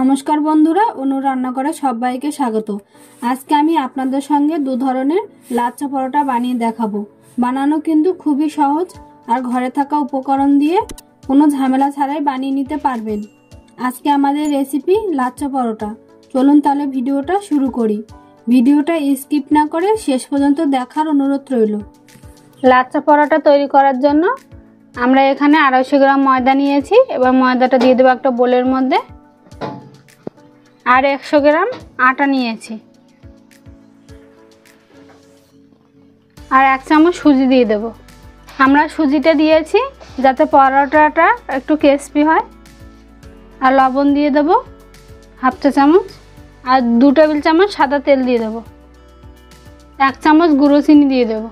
নমস্কার বন্ধুরা, অনু রান্নাঘরে সবাইকে স্বাগত। আজকে আমি আপনাদের সঙ্গে দু ধরনের লাচ্ছা পরোটা বানিয়ে দেখাবো। বানানো কিন্তু খুবই সহজ আর ঘরে থাকা উপকরণ দিয়ে কোনো ঝামেলা ছাড়াই বানিয়ে নিতে পারবেন। আজকে আমাদের রেসিপি লাচ্ছা পরোটা। চলুন তাহলে ভিডিওটা শুরু করি। ভিডিওটা স্কিপ না করে শেষ পর্যন্ত দেখার অনুরোধ রইল। লাচ্ছা পরোটা তৈরি করার জন্য আমরা এখানে 250 গ্রাম ময়দা নিয়েছি। এবার ময়দাটা দিয়ে দেবো একটা বোলের মধ্যে। আর 100 গ্রাম আটা নিয়েছি, আর 1 চামচ সুজি দিয়ে দেব। আমরা সুজিটা দিয়েছি যাতে পরোটাটা একটু ক্রিস্পি হয়। আর লবণ দিয়ে দেব হাফ চা চামচ, আর 2 টেবিল চামচ সাদা তেল দিয়ে দেব। 1 চামচ গুঁড়ো চিনি দিয়ে দেব।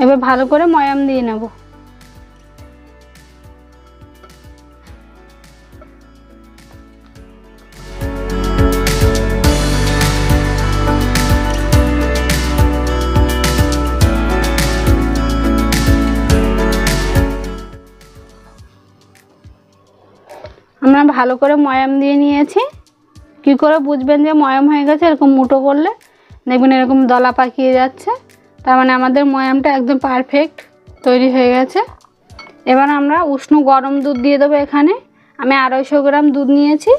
এবার ভালো করে ময়াম দিয়ে নেব। আমরা ভালো করে ময়াম দিয়ে নিয়েছি। কি করে বুঝবেন যে ময়াম হয়ে গেছে? এরকম মুঠো করলে দেখবেন এরকম দলা পাকিয়ে যাচ্ছে, তার মানে আমাদের ময়ামটা একদম পারফেক্ট তৈরি হয়ে গেছে। এবার আমরা উষ্ণ গরম দুধ দিয়ে দেবো। এখানে আমি 250 গ্রাম দুধ নিয়েছি।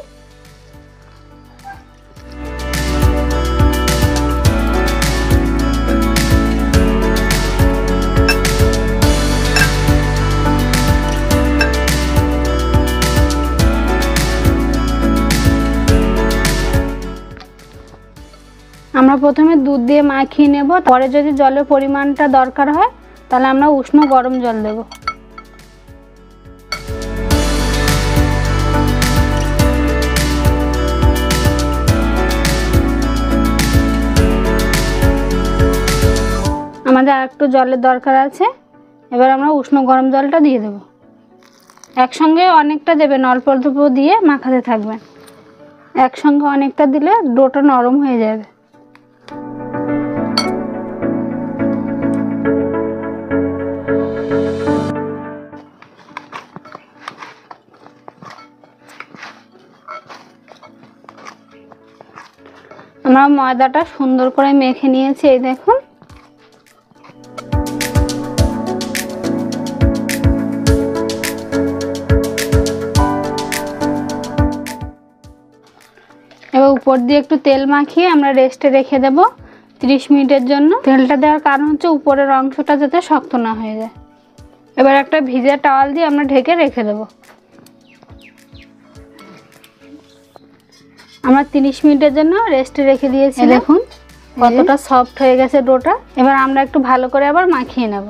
আমরা প্রথমে দুধ দিয়ে মাখিয়ে নেব, পরে যদি জলের পরিমাণটা দরকার হয় তাহলে আমরা উষ্ণ গরম জল দেব। আমাদের আরেকটু জলের দরকার আছে। এবার আমরা উষ্ণ গরম জলটা দিয়ে দেব। একসঙ্গে অনেকটা দেবেন, অল্প অল্প দিয়ে মাখাতে থাকবেন। একসঙ্গে অনেকটা দিলে ডোটা নরম হয়ে যাবে। আমরা ময়দাটা সুন্দর করে মেখে নিয়েছি, এই দেখুন। এবার উপর দিয়ে একটু তেল মাখিয়ে আমরা রেস্টে রেখে দেব 30 মিনিটের জন্য। তেলটা দেওয়ার কারণ হচ্ছে উপরের অংশটা যাতে শক্ত না হয়ে যায়। এবার একটা ভিজে টাওয়াল দিয়ে আমরা ঢেকে রেখে দেব। আমরা 30 মিনিটের জন্য রেস্টে রেখে দিয়েছি। দেখুন কতটা সফট হয়ে গেছে ডোটা। এবার আমরা একটু ভালো করে আবার মাখিয়ে নেব।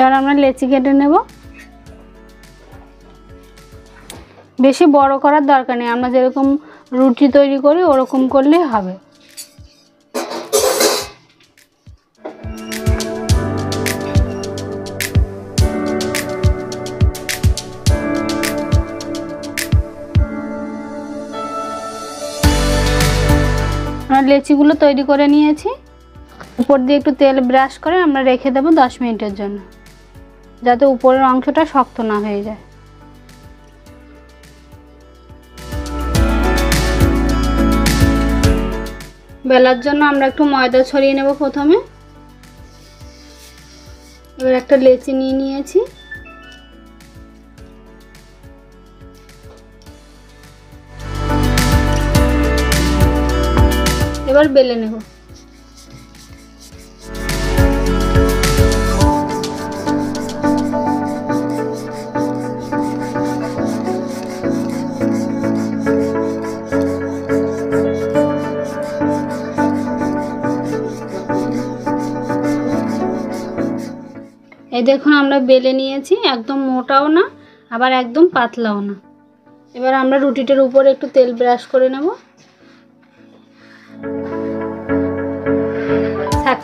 এবার আমরা লেচি কেটে নেব। বেশি বড় করার দরকার নেই, আমরা যেরকম রুটি তৈরি করি ওরকম করলেই হবে। আমরা লেচিগুলো তৈরি করে নিয়েছি। উপর দিয়ে একটু তেল ব্রাশ করে আমরা রেখে দেব 10 মিনিটের জন্য, যাতে উপরের অংশটা শক্ত না হয়ে যায়। বেলার জন্য আমরা একটু ময়দা ছড়িয়ে নেব প্রথমে। এবার একটা লেচি নিয়ে নিয়েছি। এবার বেলে নেব। এই দেখুন আমরা বেলে নিয়েছি, একদম মোটাও না আবার একদম পাতলাও না। এবার আমরা রুটিটার উপরে একটু তেল ব্রাশ করে নেব।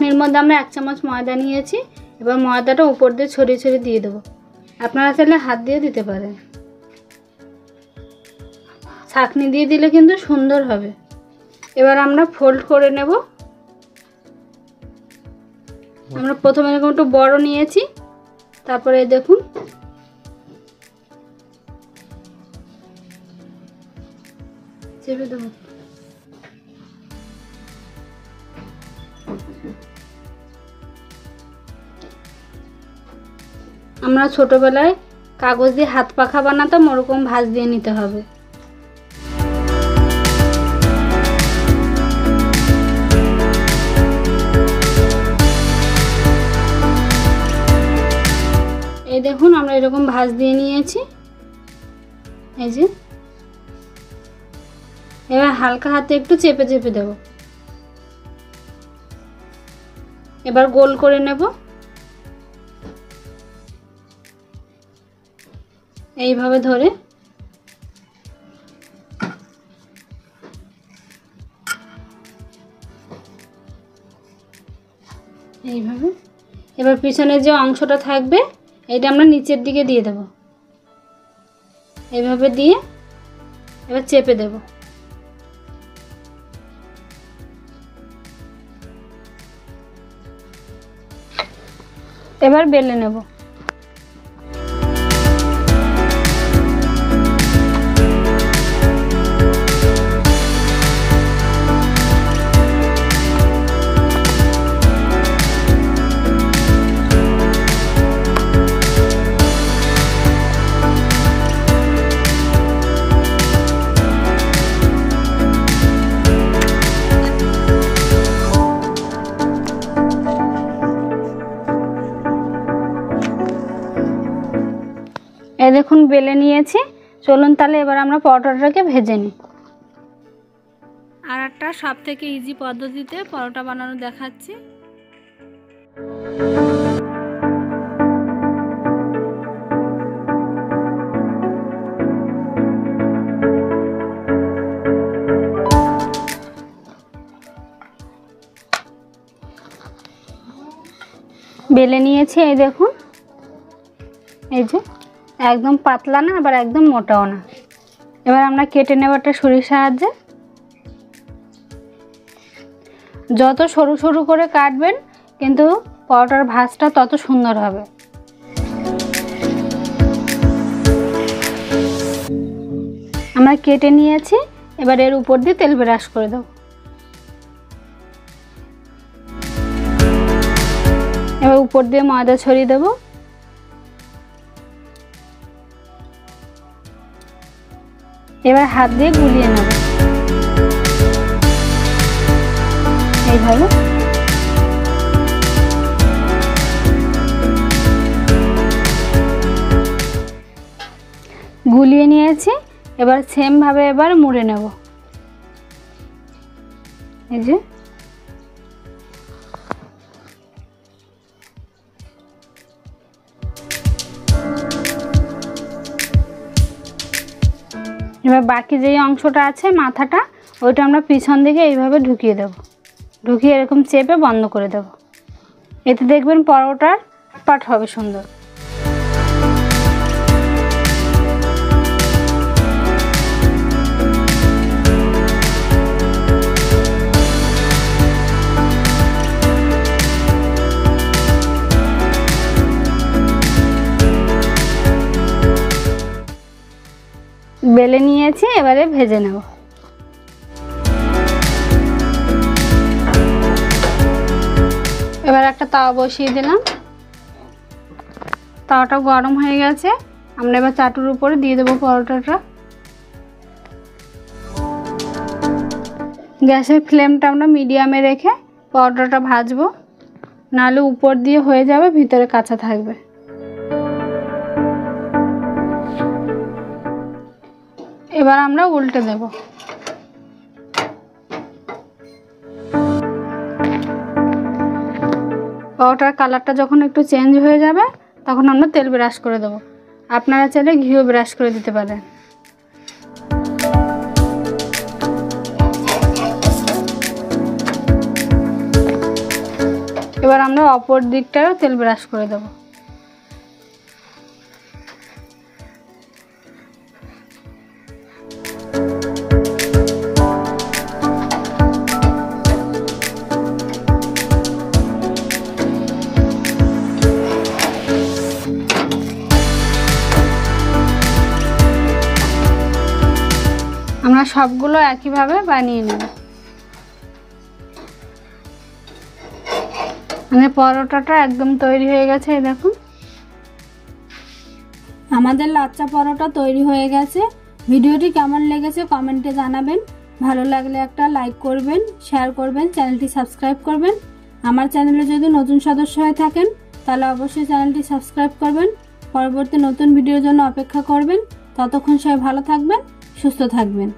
ছাঁকনির মধ্যে আমরা 1 চামচ ময়দা নিয়েছি। এবার ময়দাটা উপর দিয়ে ছড়িয়ে ছড়িয়ে দিয়ে দেবো। আপনারা চাইলে হাত দিয়ে দিতে পারেন, ছাঁকনি দিয়ে দিলে কিন্তু সুন্দর হবে। এবার আমরা ফোল্ড করে নেব। আমরা প্রথমে এরকম একটু বড় নিয়েছি, তারপরে দেখুন চেপে দেবো। আমরা ছোটবেলায় কাগজ দিয়ে হাত পাখা বানাতাম, ওরকম ভাঁজ দিয়ে নিতে হবে। এই দেখুন আমরা এরকম ভাঁজ দিয়ে নিয়েছি। এই যে এবার হালকা হাতে একটু চেপে চেপে দেব। এবার গোল করে নেব। এইভাবে ধরে এইভাবে। এবার পিছনের যে অংশটা থাকবে এটা আমরা নিচের দিকে দিয়ে দেব। এইভাবে দিয়ে এবার চেপে দেব। এবার বেলে নেব। এই দেখুন বেলে নিয়েছি। চলুন তাহলে এবার আমরা পরোটাটাকে ভেজে নিই। আর একটা সব থেকে ইজি পদ্ধতিতে পরোটা বানানো দেখাচ্ছি। বেলে নিয়েছি, এই দেখুন, এই যে একদম পাতলা না আবার একদম মোটাও না। এবার আমরা কেটে নেব একটা ছুরির সাহায্যে। যত সরু সরু করে কাটবেন কিন্তু পরোটার ভাঁজটা তত সুন্দর হবে। আমরা কেটে নিয়েছি, এবার এর উপর দিয়ে তেল ব্রাশ করে দেব। এবার উপর দিয়ে ময়দা ছড়িয়ে দেব। এবার হাত দিয়ে গুলিয়ে নেব এইভাবে। গুলিয়ে নিয়েছি, এবার সেম ভাবে এবার মুড়ে নেব। এই যে এবার বাকি যেই অংশটা আছে মাথাটা, ওইটা আমরা পিছন দিকে এইভাবে ঢুকিয়ে দেব। ঢুকিয়ে এরকম চেপে বন্ধ করে দেব। এতে দেখবেন পরোটার পাট হবে সুন্দর। বেলে নিয়েছি, এবারে ভেজে নেব। এবার একটা তাওয়া বসিয়ে দিলাম। তাওয়াটা গরম হয়ে গেছে, আমরা এবার চাটুর উপরে দিয়ে দেবো পরোটাটা। গ্যাসের ফ্লেমটা আমরা মিডিয়ামে রেখে পরোটাটা ভাজবো, নাহলে উপর দিয়ে হয়ে যাবে, ভিতরে কাঁচা থাকবে। এবার আমরা উল্টে দেব। পরোটার কালারটা যখন একটু চেঞ্জ হয়ে যাবে তখন আমরা তেল ব্রাশ করে দেব। আপনারা চাইলে ঘিও ব্রাশ করে দিতে পারেন। এবার আমরা অপর দিকটাও তেল ব্রাশ করে দেব। আমরা সবগুলো একইভাবে বানিয়ে নেব। মানে পরোটাটা একদম তৈরি হয়ে গেছে, এই দেখুন। আমাদের লাচ্চা পরোটা তৈরি হয়ে গেছে। ভিডিওটি কেমন লেগেছে কমেন্টে জানাবেন। ভালো লাগলে একটা লাইক করবেন, শেয়ার করবেন, চ্যানেলটি সাবস্ক্রাইব করবেন। আমার চ্যানেলে যদি নতুন সদস্য হয়ে থাকেন তাহলে অবশ্যই চ্যানেলটি সাবস্ক্রাইব করবেন। পরবর্তী নতুন ভিডিওর জন্য অপেক্ষা করবেন। ততক্ষণ সবাই ভালো থাকবেন, সুস্থ থাকবেন।